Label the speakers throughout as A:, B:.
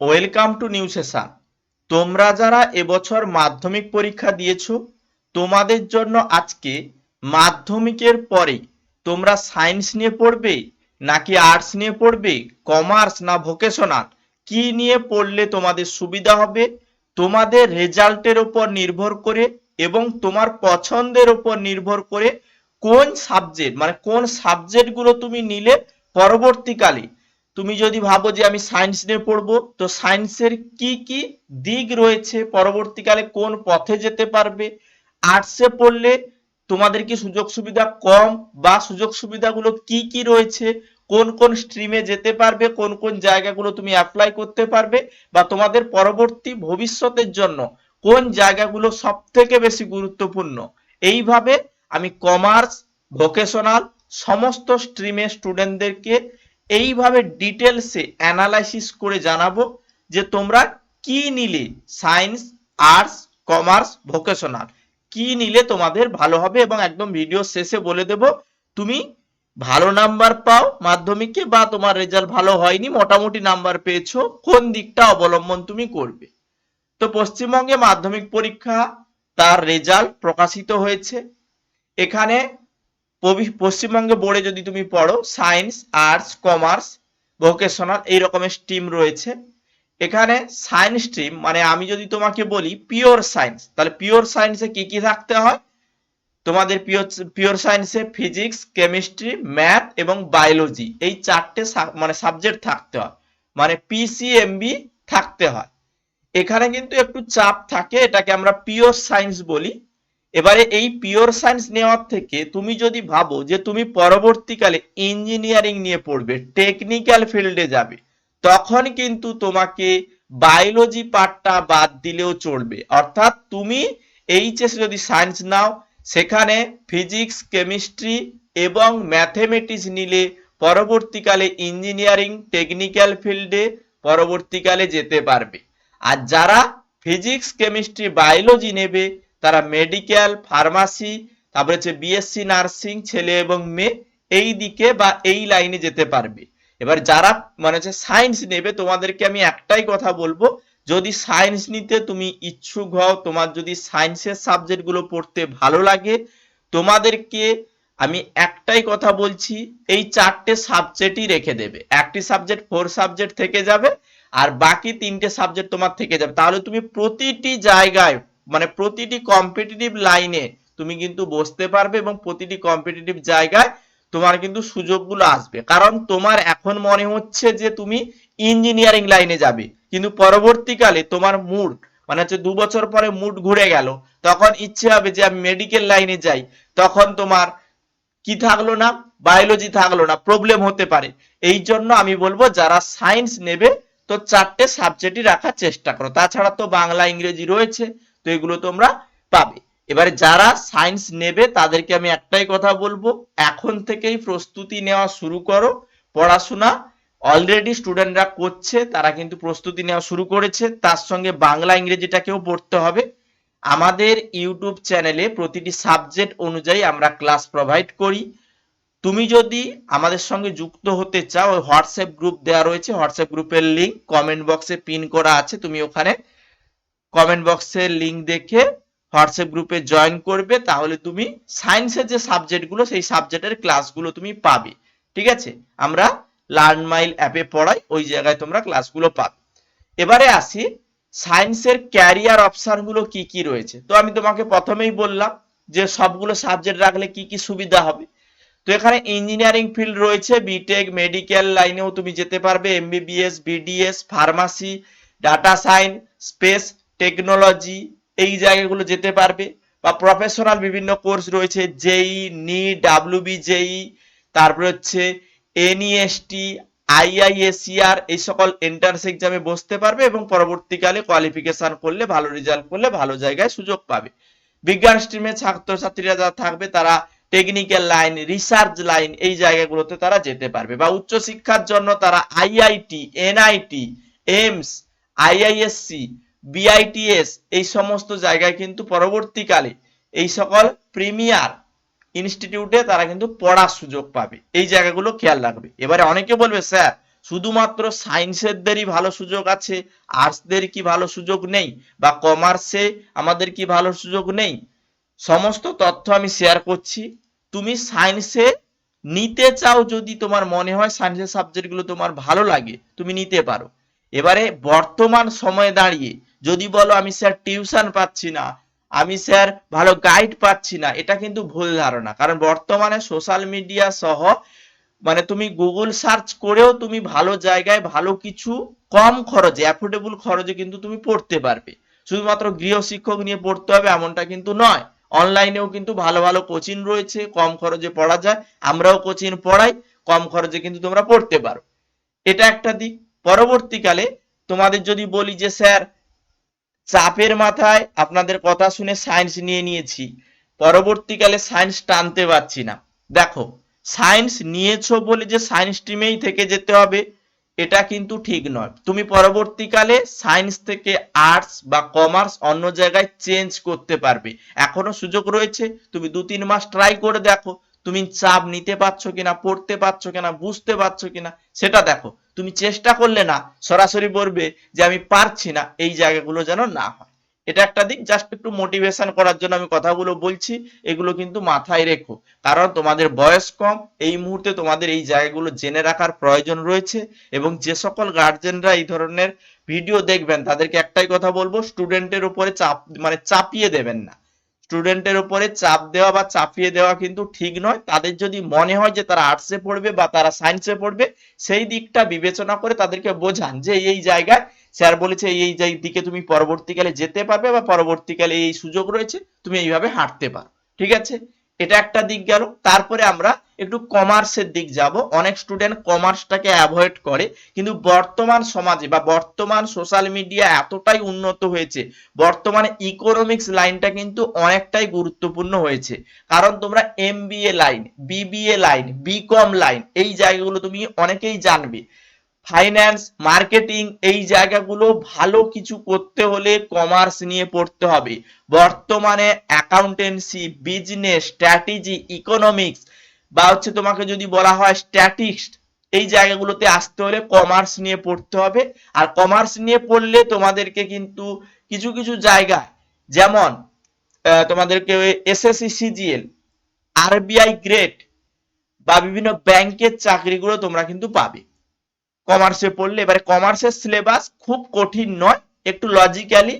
A: Welcome to new session. তোমরা যারা এবছর মাধ্যমিক পরীক্ষা দিয়েছো, তোমাদের জন্য আজকে মাধ্যমিকের পরে তোমরা সায়েন্স নিয়ে পড়বে নাকি আর্টস নিয়ে পড়বে, কমার্স না ভোকেশনাল, কি নিয়ে পড়লে তোমাদের সুবিধা হবে, তোমাদের রেজাল্টের উপর নির্ভর করে এবং তোমার পছন্দের উপর নির্ভর করে কোন সাবজেক্ট মানে কোন সাবজেক্টগুলো তুমি নিলে পরবর্তীকালে তুমি যদি ভাবো যে আমি সায়েন্স নিয়ে পড়বো, তো সায়েন্সের কি কি দিক রয়েছে, পরবর্তীকালে কোন পথে যেতে পারবে, আর্টসে পড়লে তোমাদের কি সুযোগ সুবিধা কম বা সুযোগ সুবিধাগুলো কি কি রয়েছে, কোন কোন স্ট্রিমে যেতে পারবে, কোন কোন জায়গাগুলো তুমি অ্যাপ্লাই করতে পারবে, বা তোমাদের পরবর্তী ভবিষ্যতের জন্য কোন জায়গাগুলো সব থেকে বেশি গুরুত্বপূর্ণ। এইভাবে আমি কমার্স, ভোকেশনাল সমস্ত স্ট্রিমের স্টুডেন্টদেরকে এইভাবে ডিটেলসে অ্যানালাইসিস করে জানাবো যে তোমরা কি নিলে সায়েন্স, আর্টস, কমার্স, ভোকেশনাল কি নিলে তোমাদের ভালো হবে, এবং একদম ভিডিও শেষে বলে দেব তুমি ভালো নাম্বার পাও মাধ্যমিকে বা তোমার রেজাল্ট ভালো হয়নি, মোটামুটি নাম্বার পেয়েছো, কোন দিকটা অবলম্বন তুমি করবে। তো পশ্চিমবঙ্গে মাধ্যমিক পরীক্ষা তার রেজাল্ট প্রকাশিত হয়েছে। এখানে পশ্চিমবঙ্গে বোর্ডে যদি তুমি পড়ো সায়েন্স, আর্টস, কমার্স, ভোকেশনাল এই রকমের স্ট্রিম রয়েছে। এখানে সায়েন্স স্ট্রিম মানে আমি যদি তোমাকে বলি পিওর সায়েন্স, তাহলে পিওর সায়েন্সে কি কি থাকতে হয়, তোমাদের পিওর সায়েন্সে ফিজিক্স, কেমিস্ট্রি, ম্যাথ এবং বায়োলজি এই চারটে মানে সাবজেক্ট থাকতে হয়, মানে পিসিএমবি থাকতে হয়। এখানে কিন্তু একটু চাপ থাকে, এটাকে আমরা পিওর সায়েন্স বলি। এবারে এই পিওর সায়েন্স নেওয়ার থেকে তুমি যদি ভাবো যে তুমি পরবর্তীকালে ইঞ্জিনিয়ারিং নিয়ে পড়বে, টেকনিক্যাল ফিল্ডে যাবে, তখন কিন্তু তোমাকে বায়োলজি পার্টটা বাদ দিলেও চলবে। অর্থাৎ তুমি এইচএস যদি সায়েন্স নাও, সেখানে ফিজিক্স, কেমিস্ট্রি এবং ম্যাথমেটিক্স নিলে পরবর্তীকালে ইঞ্জিনিয়ারিং, টেকনিক্যাল ফিল্ডে পরবর্তীকালে যেতে পারবে। আর যারা ফিজিক্স, কেমিস্ট্রি, বায়োলজি নেবে তারা মেডিকেল, ফার্মাসি, তারপরে হচ্ছে বিএসসি নার্সিং ছেলে এবং মেয়ে এই দিকে বা এই লাইনে যেতে পারবে। এবার যারা মানে হচ্ছে সায়েন্স নেবে তোমাদেরকে আমি একটাই কথা বলবো, যদি সায়েন্স নিতে তুমি ইচ্ছুক হও, তোমার যদি সায়েন্সের সাবজেক্টগুলো পড়তে ভালো লাগে, তোমাদেরকে আমি একটাই কথা বলছি, এই চারটে সাবজেক্টই রেখে দেবে, একটি সাবজেক্ট 4 সাবজেক্ট থেকে যাবে আর বাকি তিনটে সাবজেক্ট তোমার থেকে যাবে। তাহলে তুমি প্রতিটি জায়গায় মানে প্রতিটি কম্পিটিটিভ লাইনে তুমি কিন্তু বসতে পারবে এবং প্রতিটি কম্পিটিটিভ জায়গায় তোমার কিন্তু সুযোগগুলো আসবে। কারণ তোমার এখন মনে হচ্ছে যে তুমি ইঞ্জিনিয়ারিং লাইনে যাবে, কিন্তু পরবর্তীকালে তোমার মুড মানে হচ্ছে 2 বছর পরে মুড ঘুরে গেল, তখন ইচ্ছে হবে যে আমি মেডিকেল লাইনে যাই, তখন তোমার কি থাকলো না, বায়োলজি থাকলো না, প্রবলেম হতে পারে। এই জন্য আমি বলবো যারা সায়েন্স নেবে তো চারটে সাবজেক্টই রাখার চেষ্টা করো, তাছাড়া তো বাংলা, ইংরেজি রয়েছে, তো এগুলো তোমরা পাবে। এবারে যারা সায়েন্স নেবে তাদেরকে আমি একটাই কথা বলবো, এখন থেকেই প্রস্তুতি নেওয়া শুরু করো, পড়াশোনা অলরেডি স্টুডেন্টরা করছে, তারা কিন্তু প্রস্তুতি নেওয়া শুরু করেছে, তার সঙ্গে বাংলা ইংরেজিটাকেও পড়তে হবে। আমাদের ইউটিউব চ্যানেলে প্রতিটি সাবজেক্ট অনুযায়ী আমরা ক্লাস প্রোভাইড করি। তুমি যদি আমাদের সঙ্গে যুক্ত হতে চাও, হোয়াটসঅ্যাপ গ্রুপ দেওয়া রয়েছে, হোয়াটসঅ্যাপ গ্রুপের লিঙ্ক কমেন্ট বক্সে পিন করা আছে, তুমি ওখানে কমেন্ট বক্সের লিঙ্ক দেখে হোয়াটসঅ্যাপ গ্রুপে জয়েন করবে, তাহলে তুমি সায়েন্সের যে সাবজেক্টগুলো সেই সাবজেক্টের ক্লাসগুলো তুমি পাবে। ঠিক আছে, আমরা লার্ন মাইল অ্যাপে পড়াই, ওই জায়গায় তোমরা ক্লাসগুলো পাবে। এবারে আসি সায়েন্সের ক্যারিয়ার অপশনগুলো কি কি রয়েছে। তো আমি তোমাকে প্রথমেই বললাম যে সবগুলো সাবজেক্ট রাখলে কি কি সুবিধা হবে। তো এখানে ইঞ্জিনিয়ারিং ফিল্ড রয়েছে, বিটেক, মেডিকেল লাইনেও তুমি যেতে পারবে, MBBS, BDS, pharmacy, data science, space technology এই জায়গাগুলো যেতে পারবে। বা প্রফেশনাল বিভিন্ন কোর্স রয়েছে, জেই, নিট, ডাব্লিউবি জেই, তারপরে হচ্ছে এনইএসটি, আইআইএসিআর এই সকল এন্ট্রান্স এক্সামে বসতে পারবে এবং পরবর্তীকালে কোয়ালিফিকেশন করলে, ভালো রেজাল্ট করলে ভালো জায়গায় সুযোগ পাবে। বিজ্ঞান স্ট্রিমে ছাত্রছাত্রীরা যারা থাকবে তারা টেকনিক্যাল লাইন, রিসার্চ লাইন এই জায়গাগুলোতে তারা যেতে পারবে। বা উচ্চশিক্ষার জন্য তারা আইআইটি, এনআইটি, এইমস, আইআইএসসি, বিআইটিএস এই সমস্ত জায়গায় কিন্তু পরবর্তীকালে এই সকল প্রিমিয়ার ইনস্টিটিউটে তারা কিন্তু পড়ার সুযোগ পাবে। এই জায়গাগুলো খেয়াল রাখবে। এবারে অনেকে বলবে স্যার শুধুমাত্র সায়েন্সেরদেরই ভালো সুযোগ আছে, আর্টসদের কি ভালো সুযোগ নেই, বা কমার্সে আমাদের কি ভালো সুযোগ নেই? সমস্ত তথ্য আমি শেয়ার করছি। তুমি সায়েন্সে নিতে চাও, যদি তোমার মনে হয় সায়েন্সের সাবজেক্টগুলো তোমার ভালো লাগে, তুমি নিতে পারো। এবারে বর্তমান সময়ে দাঁড়িয়ে যদি বলো আমি স্যার টিউশন পাচ্ছি না, আমি স্যার ভালো গাইড পাচ্ছি না, এটা কিন্তু ভুল ধারণা। কারণ বর্তমানে সোশ্যাল মিডিয়া সহ মানে তুমি গুগল সার্চ করেও তুমি ভালো জায়গায় ভালো কিছু কম খরচে, অ্যাফোর্ডেবল খরচে কিন্তু তুমি পড়তে পারবে। শুধুমাত্র গৃহশিক্ষক নিয়ে পড়তে হবে এমনটা কিন্তু নয়। অনলাইনেও কিন্তু ভালো ভালো কোচিং রয়েছে, কম খরচে পড়া যায়। আমরাও কোচিং পড়াই, কম খরচে কিন্তু তোমরা পড়তে পারো। এটা একটা দিক। পরবর্তীকালে তোমাদের যদি বলি যে স্যার চাপের মাথায় আপনাদের কথা শুনে সায়েন্স নিয়ে নিয়েছি, পরবর্তীকালে সায়েন্স টানতে পারছি না। দেখো, সায়েন্স নিয়েছো বলে যে সায়েন্স স্ট্রিমেই থেকে যেতে হবে এটা কিন্তু ঠিক নয়। তুমি পরবর্তীকালে সায়েন্স থেকে আর্টস বা কমার্স অন্য জায়গায় চেঞ্জ করতে পারবে, এখনো সুযোগ রয়েছে। তুমি 2-3 মাস ট্রাই করে দেখো, তুমি চাপ নিতে পারছো কিনা, পড়তে পারছো কিনা, বুঝতে পারছো কিনা, সেটা দেখো। তুমি চেষ্টা করলে না সরাসরি বলবে যে আমি পারছি না, এই জায়গাগুলো যেন না হয়। এটা একটা দিক, জাস্ট একটু মোটিভেশন করার জন্য আমি কথাগুলো বলছি। এগুলো কিন্তু মাথায় রেখো, কারণ তোমাদের বয়স কম, এই মুহূর্তে তোমাদের এই জায়গাগুলো জেনে রাখার প্রয়োজন রয়েছে। এবং যে সকল গার্জেনরা এই ধরনের ভিডিও দেখবেন তাদেরকে একটাই কথা বলবো, স্টুডেন্টের উপরে চাপ মানে চাপিয়ে দেবেন না। স্টুডেন্টের উপরে চাপ দেওয়া বা চাপিয়ে দেওয়া কিন্তু ঠিক নয়। তাদের যদি মনে হয় যে তারা আর্টসে পড়বে বা তারা সায়েন্সে পড়বে, সেই দিকটা বিবেচনা করে তাদেরকে বোঝান যে এই জায়গায় স্যার বলেছে এই দিকে তুমি পরবর্তীকালে যেতে পারবে, বা পরবর্তীকালে এই সুযোগ রয়েছে, তুমি এইভাবে হাঁটতে পারো। ঠিক আছে, এটা একটা দিক গেল। তারপরে আমরা একটু কমার্সের দিক যাব। অনেক স্টুডেন্ট কমার্সটাকে অ্যাভয়েড করে, কিন্তু বর্তমান সমাজে বা বর্তমান সোশ্যাল মিডিয়া এতটাই উন্নত হয়েছে, বর্তমানে ইকোনমিক্স লাইনটা কিন্তু অনেকটাই গুরুত্বপূর্ণ হয়েছে। কারণ তোমরা MBA line, BBA line, BCom line, এই জায়গাগুলো তুমি অনেকেই জানবে। ফাইন্যান্স, মার্কেটিং, এই জায়গাগুলো ভালো কিছু করতে হলে কমার্স নিয়ে পড়তে হবে। বর্তমানে অ্যাকাউন্টেন্সি, বিজনেস, স্ট্র্যাটেজি, ইকোনমিক্স, বা হচ্ছে তোমাকে যদি বলা হয় স্ট্যাটিক্স, এই জায়গাগুলোতে আসতে হলে কমার্স নিয়ে পড়তে হবে। আর কমার্স নিয়ে পড়লে তোমাদেরকে কিন্তু কিছু কিছু জায়গায়, যেমন তোমাদেরকে এসএসসি সিজিএল, আরবিআই গ্রেড, বা বিভিন্ন ব্যাংকের চাকরিগুলো তোমরা কিন্তু পাবে কমার্সে পড়লে। এবারে কমার্সের সিলেবাস খুব কঠিন নয়, একটু লজিক্যালি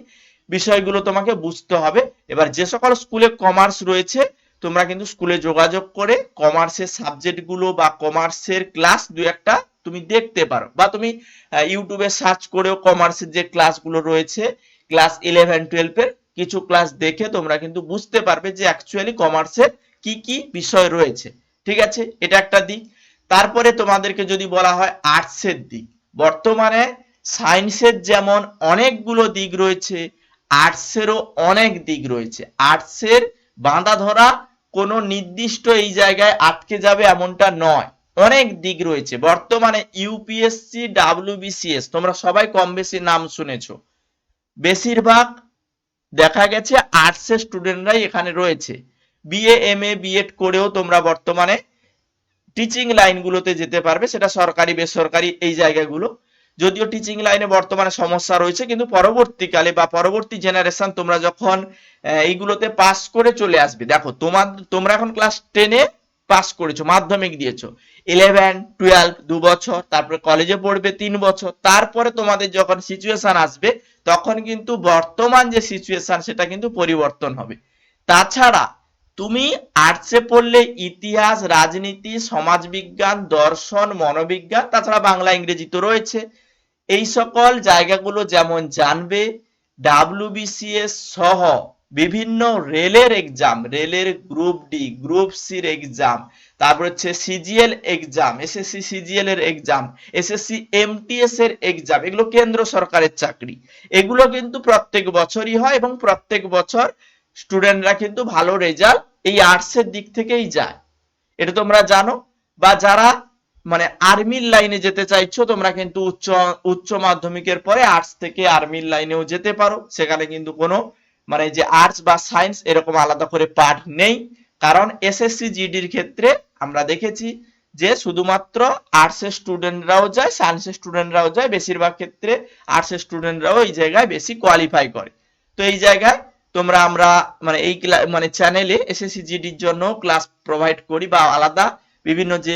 A: বিষয়গুলো তোমাকে বুঝতে হবে। এবার যে সকল স্কুলে কমার্স রয়েছে, তোমরা কিন্তু স্কুলে যোগাযোগ করে কমার্সের সাবজেক্টগুলো বা কমার্সের ক্লাস দু একটা তুমি দেখতে পারো, বা তুমি ইউটিউবে সার্চ করেও কমার্সের যে ক্লাসগুলো রয়েছে, ক্লাস 11-12 এর কিছু ক্লাস দেখে তোমরা কিন্তু বুঝতে পারবে যে অ্যাকচুয়ালি কমার্সের কি কি বিষয় রয়েছে। ঠিক আছে, এটা একটা দিক। তারপরে তোমাদেরকে যদি বলা হয় আর্টসের দিক, বর্তমানে সায়েন্সের যেমন অনেকগুলো দিক রয়েছে, আর্টসেরও অনেক দিক রয়েছে। আর্টসের বাঁধা ধরা কোনো নির্দিষ্ট এই জায়গায় আটকে যাবে এমনটা নয়, অনেক দিক রয়েছে। বর্তমানে ইউপিএসসি, ডাব্লিউবিসিএস তোমরা সবাই কম বেশি নাম শুনেছো। বেশিরভাগ দেখা গেছে আর্টসের স্টুডেন্টরাই এখানে রয়েছে। বিএ, এমএ, বিএড করেও তোমরা বর্তমানে টিচিং লাইনগুলোতে যেতে পারবে, সেটা সরকারি বেসরকারি এই জায়গাগুলো। যদিও টিচিং লাইনে বর্তমানে সমস্যা রয়েছে, কিন্তু পরবর্তীকালে বা পরবর্তী জেনারেশন তোমরা যখন এইগুলোতে পাস করে চলে আসবে, দেখো তোমরা এখন ক্লাস 10-এ পাস করেছো, মাধ্যমিক দিয়েছো, 11-12 2 বছর, তারপরে কলেজে পড়বে 3 বছর, তারপরে তোমাদের যখন সিচুয়েশন আসবে তখন কিন্তু বর্তমান যে সিচুয়েশন সেটা কিন্তু পরিবর্তন হবে। তাছাড়া তুমি আর্টসে পড়লে ইতিহাস, রাজনীতি, সমাজবিজ্ঞান, দর্শন, মনোবিজ্ঞান, তাছাড়া বাংলা ইংরেজি তো রয়েছে, এই সকল জায়গাগুলো যেমন জানবে। ডাব্লিউবিসিএস সহ বিভিন্ন রেলের এক্সাম, রেলের গ্রুপ ডি, গ্রুপ সির এক্সাম, তারপর হচ্ছে সিজিএল এক্সাম, এসএসসি সিজিএল এর এক্সাম, এসএসসি এমটিএস এর এক্সাম, এগুলো কেন্দ্র সরকারের চাকরি। এগুলো কিন্তু প্রত্যেক বছরই হয়, এবং প্রত্যেক বছর স্টুডেন্টরা কিন্তু ভালো রেজাল্ট এই আর্টসের দিক থেকেই যায়, এটা তোমরা জানো। বা যারা মানে আর্মির লাইনে যেতে চাইছো, তোমরা কিন্তু উচ্চ মাধ্যমিকের পরে আর্টস থেকে আর্মির লাইনেও যেতে পারো। সেখানে কিন্তু কোনো মানে যে আর্টস বা সায়েন্স এরকম আলাদা করে পার্ট নেই। কারণ এসএসসি জিডির ক্ষেত্রে আমরা দেখেছি যে শুধুমাত্র আর্টসের স্টুডেন্টরাও যায়, সায়েন্সের স্টুডেন্টরাও যায়, বেশিরভাগ ক্ষেত্রে আর্টসের স্টুডেন্টরাও এই জায়গায় বেশি কোয়ালিফাই করে। তো এই জায়গায় আমরা মানে এই মানে চ্যানেলে এসএসসি জিডির জন্য ক্লাস প্রোভাইড করি, বা আলাদা বিভিন্ন যে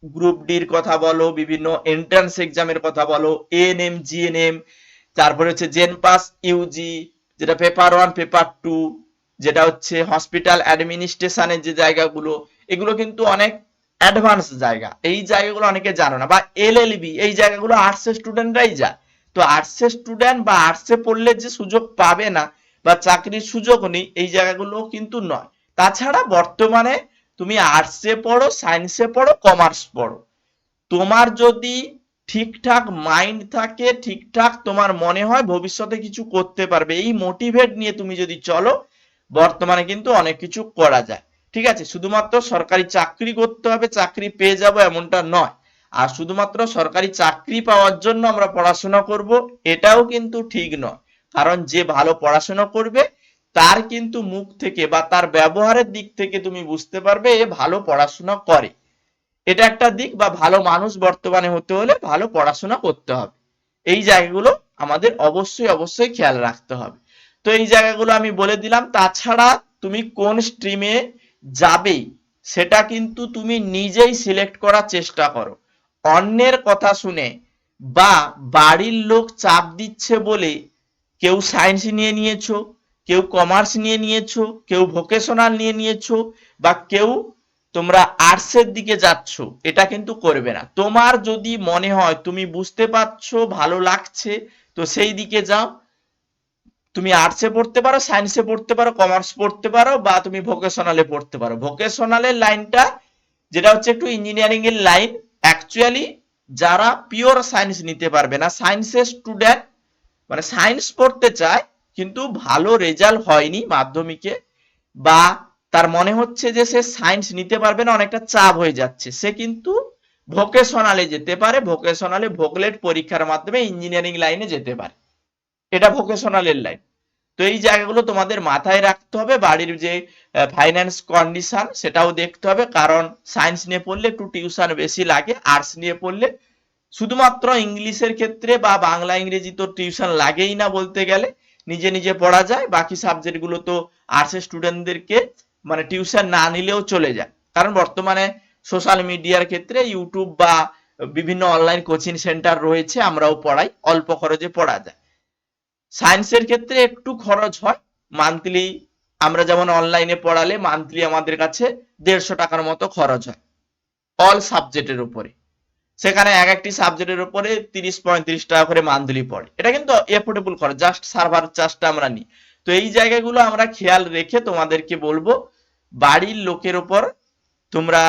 A: গ্রুপ ডির কথা বলো, বিভিন্ন এন্ট্রান্স এক্সামের কথা বলো, এএনএম জিএনএম, তারপরে হচ্ছে জেন পাস ইউজি, যেটা পেপার 1 পেপার 2, যেটা হচ্ছে হসপিটাল অ্যাডমিনিস্ট্রেশনের যে জায়গাগুলো, এগুলো কিন্তু অনেক অ্যাডভান্স জায়গা। এই জায়গাগুলো অনেকে জানো না। বা এলএলবি, এই জায়গাগুলো আর্টসের স্টুডেন্টরাই যায়। তো আর্টসের স্টুডেন্ট বা আর্টসে পড়লে যে সুযোগ পাবে না বা চাকরির সুযোগ নেই, এই জায়গাগুলো কিন্তু নয়। তাছাড়া বর্তমানে তুমি আর্টসে পড়ো, সায়েন্সে পড়ো, কমার্স পড়ো, তোমার যদি ঠিকঠাক মাইন্ড থাকে, ঠিকঠাক তোমার মনে হয় ভবিষ্যতে কিছু করতে পারবে, এই মোটিভেট নিয়ে তুমি যদি চলো, বর্তমানে কিন্তু অনেক কিছু করা যায়। ঠিক আছে, শুধুমাত্র সরকারি চাকরি করতে হবে, চাকরি পেয়ে যাব এমনটা নয়। আর শুধুমাত্র সরকারি চাকরি পাওয়ার জন্য আমরা পড়াশোনা করব, এটাও কিন্তু ঠিক নয়। কারণ যে ভালো পড়াশোনা করবে তার কিন্তু মুখ থেকে বা তার ব্যবহারের দিক থেকে তুমি বুঝতে পারবে এ ভালো পড়াশোনা করে। এটা একটা দিক। বা ভালো মানুষ বর্তমানে হতে হলে ভালো পড়াশোনা করতে হবে। এই জায়গাগুলো আমাদের অবশ্যই অবশ্যই খেয়াল রাখতে হবে। তো এই জায়গাগুলো আমি বলে দিলাম। তাছাড়া তুমি কোন স্ট্রিমে যাবে সেটা কিন্তু তুমি নিজেই সিলেক্ট করার চেষ্টা করো। অন্যের কথা শুনে বা বাড়ির লোক চাপ দিচ্ছে বলে কেউ সায়েন্স নিয়ে নিয়েছো, কেউ কমার্স নিয়ে নিয়েছো, কেউ ভোকেশনাল নিয়ে নিয়েছো, বা কেউ তোমরা আর্টসের দিকে যাচ্ছ, এটা কিন্তু করবে না। তোমার যদি মনে হয় তুমি বুঝতে পারছো, ভালো লাগছে, তো সেই দিকে যাও। তুমি আর্টসে পড়তে পারো, সায়েন্সে পড়তে পারো, কমার্স পড়তে পারো, বা তুমি ভোকেশনালে পড়তে পারো। ভোকেশনালের লাইনটা যেটা হচ্ছে একটু ইঞ্জিনিয়ারিং এর লাইন, অ্যাকচুয়ালি যারা পিওর সায়েন্স নিতে পারবে না, সায়েন্সের স্টুডেন্ট মানে সায়েন্স পড়তে চায় কিন্তু ভালো রেজাল্ট হয়নি মাধ্যমিকে, বা তার মনে হচ্ছে যে সে সায়েন্স নিতে পারবে না, অনেকটা চাপ হয়ে যাচ্ছে, সে কিন্তু ভোকেশনালে যেতে পারে। ভোকেশনালে ভোকলেট পরীক্ষার মাধ্যমে ইঞ্জিনিয়ারিং লাইনে যেতে পারে। এটা ভোকেশনালের লাইন। তো এই জায়গাগুলো তোমাদের মাথায় রাখতে হবে। বাড়ির যে ফাইন্যান্স কন্ডিশন সেটাও দেখতে হবে, কারণ সায়েন্স নিয়ে পড়লে একটু টিউশন বেশি লাগে, আর্টস নিয়ে পড়লে শুধুমাত্র ইংলিশের ক্ষেত্রে বা বাংলা ইংরেজি তো টিউশন লাগেই না বলতে গেলে, নিজে নিজে পড়া যায়। বাকি সাবজেক্ট গুলো তো আর্টসের স্টুডেন্টদেরকে মানে টিউশন না নিলেও চলে যায়, কারণ বর্তমানে সোশ্যাল মিডিয়ার ক্ষেত্রে ইউটিউব বা বিভিন্ন অনলাইন কোচিং সেন্টার রয়েছে, আমরাও পড়াই, অল্প খরচে পড়া যায়। সায়েন্সের ক্ষেত্রে একটু খরচ হয় মান্থলি, আমরা যেমন অনলাইনে পড়ালে মান্থলি আমাদের কাছে 150 টাকার মতো খরচ হয় অল সাবজেক্টের উপরে। সেখানে এক একটি সাবজেক্টের উপরে 30-35 টাকা করে মান্থলি পড়ে। এটা কিন্তু এফোর্ডেবল খরচ, জাস্ট সার্ভার চার্জটা আমরা নিই। তো এই জায়গাগুলো আমরা খেয়াল রেখে তোমাদেরকে বলবো, বাড়ির লোকের উপর তোমরা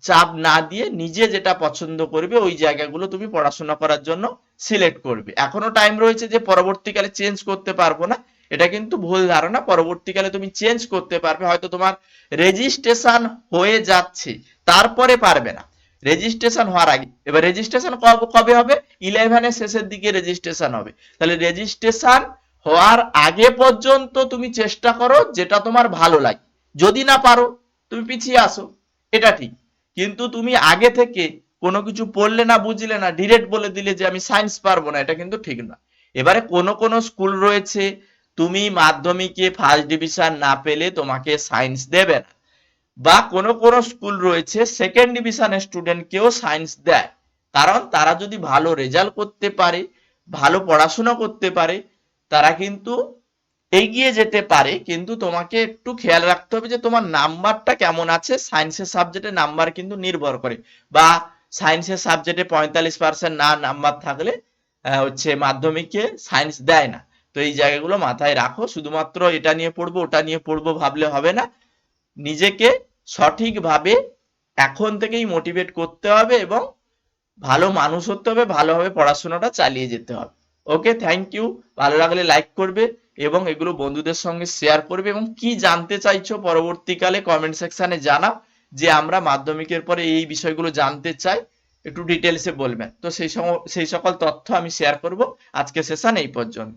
A: চাপ না দিয়ে নিজে যেটা পছন্দ করবে ওই জায়গাগুলো তুমি পড়াশোনা করার জন্য সিলেক্ট করবে। এখনো টাইম রয়েছে যে পরবর্তীকালে চেঞ্জ করতে পারবো না, এটা কিন্তু ভুল ধারণা। পরবর্তীকালে তুমি চেঞ্জ করতে পারবে, হয়তো তোমার রেজিস্ট্রেশন হয়ে যাচ্ছে তারপরে পারবে না, রেজিস্ট্রেশন হওয়ার আগে। এবার রেজিস্ট্রেশন কবে হবে? 11 শেষের দিকে রেজিস্ট্রেশন হবে। তাহলে রেজিস্ট্রেশন হওয়ার আগে পর্যন্ত তুমি চেষ্টা করো যেটা তোমার ভালো লাগে। যদি না পারো তুমি পিছিয়ে আসো, এটা ঠিক। কিন্তু তুমি আগে থেকে কোনো কিছু পড়লে না, বুঝলে না, ডিরেক্ট বলে দিলে যে আমি সায়েন্স পারবো না, এটা কিন্তু ঠিক না। এবারে কোনো কোনো স্কুল রয়েছে তুমি মাধ্যমিকে ফার্স্ট ডিভিশন না পেলে তোমাকে সায়েন্স দেবে না, বা কোনো কোনো স্কুল রয়েছে সেকেন্ড ডিভিশনের স্টুডেন্টকেও সায়েন্স দেয়। কারণ তারা যদি ভালো রেজাল্ট করতে পারে, ভালো পড়াশোনা করতে পারে, তারা কিন্তু এগিয়ে যেতে পারে। কিন্তু তোমাকে একটু খেয়াল রাখতে হবে যে তোমার নাম্বারটা কেমন আছে। সায়েন্সের সাবজেক্টে নাম্বার কিন্তু নির্ভর করে, বা সায়েন্সের সাবজেক্টে 45% না নাম্বার থাকলে হচ্ছে মাধ্যমিকে সায়েন্স দেয় না। তো এই জায়গাগুলো মাথায় রাখো। শুধুমাত্র এটা নিয়ে পড়বো ওটা নিয়ে পড়বো ভাবলে হবে না, নিজেকে সঠিকভাবে এখন থেকেই মোটিভেট করতে হবে এবং ভালো মানুষ হতে হবে, ভালোভাবে পড়াশোনাটা চালিয়ে যেতে হবে। ওকে, থ্যাংক ইউ। ভালো লাগলে লাইক করবে এবং এগুলো বন্ধুদের সঙ্গে শেয়ার করবে, এবং কি জানতে চাইছো পরবর্তীকালে কমেন্ট সেকশনে জানাও যে আমরা মাধ্যমিকের পরে এই বিষয়গুলো জানতে চাই, একটু ডিটেলসে বলবেন। তো সেই সকল তথ্য আমি শেয়ার করব। আজকে সেশন এই পর্যন্ত।